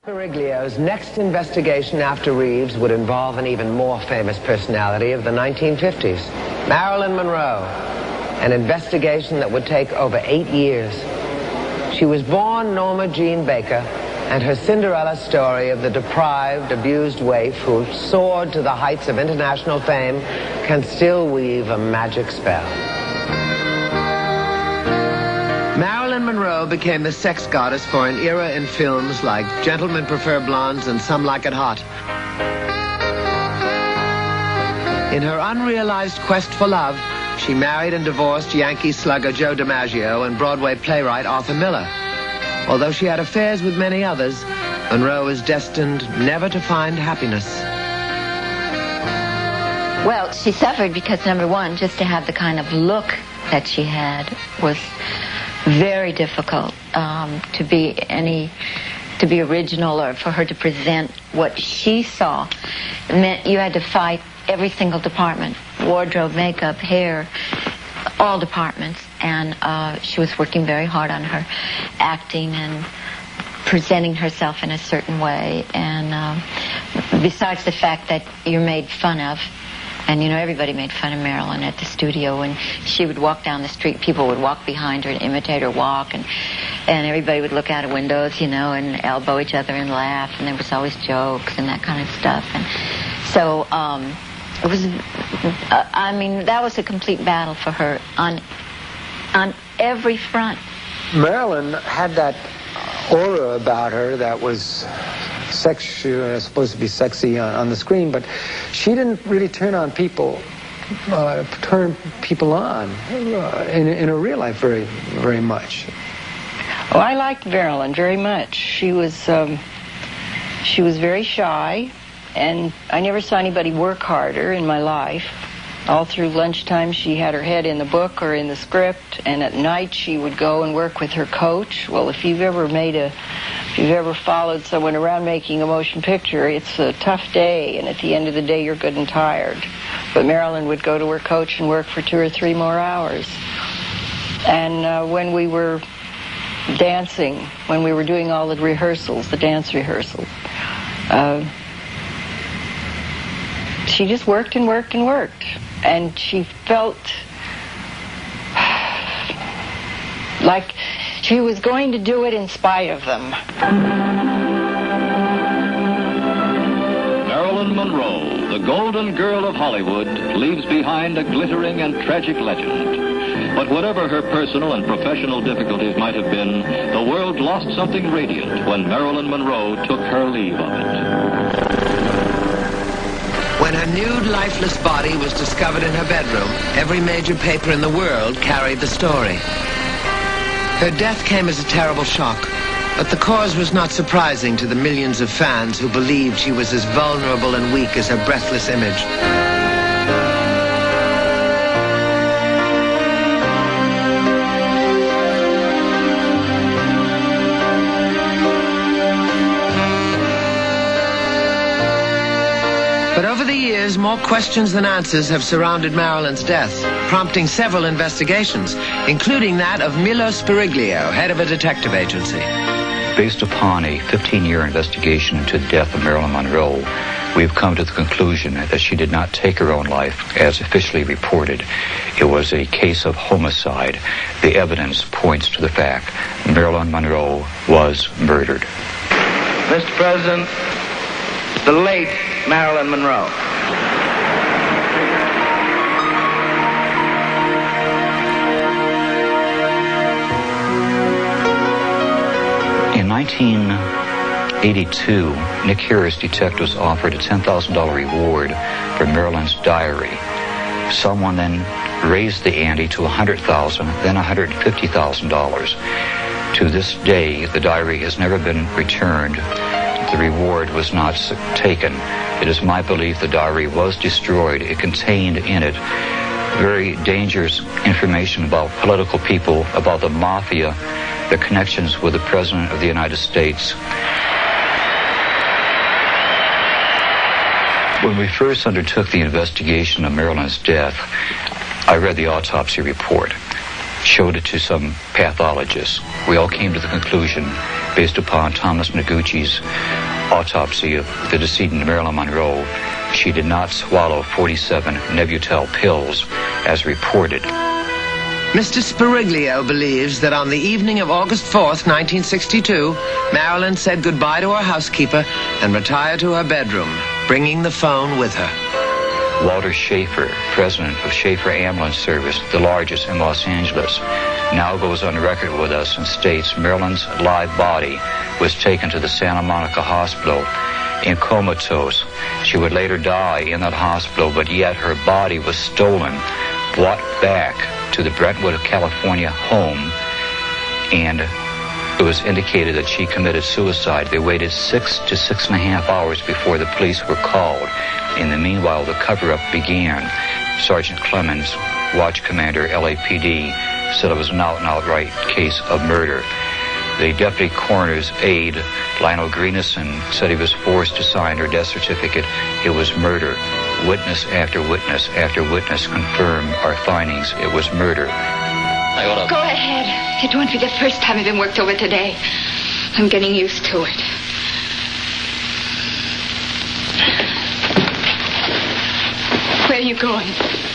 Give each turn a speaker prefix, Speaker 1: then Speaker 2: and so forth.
Speaker 1: Spiriglio's next investigation after Reeves would involve an even more famous personality of the 1950s, Marilyn Monroe, an investigation that would take over 8 years. She was born Norma Jean Baker, and her Cinderella story of the deprived, abused waif who soared to the heights of international fame can still weave a magic spell. Marilyn Monroe became the sex goddess for an era in films like Gentlemen Prefer Blondes and Some Like It Hot. In her unrealized quest for love, she married and divorced Yankee slugger Joe DiMaggio and Broadway playwright Arthur Miller. Although she had affairs with many others, Monroe was destined never to find happiness.
Speaker 2: Well, she suffered because, number one, just to have the kind of look that she had was very difficult. To be original, or for her to present what she saw, it meant you had to fight every single department: wardrobe, makeup, hair, all departments. And she was working very hard on her acting and presenting herself in a certain way. And besides the fact that you're made fun of, and, you know, everybody made fun of Marilyn at the studio. When she would walk down the street, people would walk behind her and imitate her walk, and everybody would look out of windows, you know, and elbow each other and laugh, and there was always jokes and that kind of stuff. And so it was, I mean, that was a complete battle for her on every front.
Speaker 3: Marilyn had that aura about her that was supposed to be sexy on the screen, but she didn't really turn people on in her real life very, very much.
Speaker 4: Oh, I liked Marilyn very much. She was very shy, and I never saw anybody work harder in my life. All through lunchtime, she had her head in the book or in the script, and at night she would go and work with her coach. Well, if you've ever followed someone around making a motion picture, it's a tough day, and at the end of the day, you're good and tired. But Marilyn would go to her coach and work for 2 or 3 more hours. And when we were dancing, when we were doing all the rehearsals, the dance rehearsals, she just worked and worked and worked. And she felt like she was going to do it in spite of them.
Speaker 5: Marilyn Monroe, the golden girl of Hollywood, leaves behind a glittering and tragic legend. But whatever her personal and professional difficulties might have been, the world lost something radiant when Marilyn Monroe took her leave of it.
Speaker 1: When her nude, lifeless body was discovered in her bedroom, every major paper in the world carried the story. Her death came as a terrible shock, but the cause was not surprising to the millions of fans who believed she was as vulnerable and weak as her breathless image. But over the years, more questions than answers have surrounded Marilyn's death, prompting several investigations, including that of Milo Spiriglio, head of a detective agency.
Speaker 6: Based upon a 15-year investigation into the death of Marilyn Monroe, we've come to the conclusion that she did not take her own life as officially reported. It was a case of homicide. The evidence points to the fact Marilyn Monroe was murdered.
Speaker 7: Mr. President, the late Marilyn Monroe.
Speaker 6: In 1982, Nick Harris detectives offered a $10,000 reward for Marilyn's diary. Someone then raised the ante to $100,000, then $150,000. To this day, the diary has never been returned. The reward was not taken. It is my belief the diary was destroyed. It contained in it very dangerous information about political people, about the mafia, their connections with the President of the United States. When we first undertook the investigation of Marilyn's death, I read the autopsy report, showed it to some pathologists. We all came to the conclusion based upon Thomas Noguchi's autopsy of the decedent Marilyn Monroe, she did not swallow 47 Nebutel pills as reported.
Speaker 1: Mr. Spiriglio believes that on the evening of August 4th, 1962, Marilyn said goodbye to her housekeeper and retired to her bedroom, bringing the phone with her.
Speaker 6: Walter Schaefer, president of Schaefer Ambulance Service, the largest in Los Angeles, now goes on record with us and states Marilyn's live body was taken to the Santa Monica Hospital in comatose. She would later die in that hospital, but yet her body was stolen, brought back to the Brentwood, California home, and it was indicated that she committed suicide. They waited 6 to 6.5 hours before the police were called. In the meanwhile, the cover-up began. Sergeant Clemens, watch commander, LAPD, said it was an outright case of murder. The deputy coroner's aide, Lionel Greenison, said he was forced to sign her death certificate. It was murder. Witness after witness after witness confirmed our findings. It was murder.
Speaker 8: Go ahead. It won't be the first time I've been worked over today. I'm getting used to it. Where are you going?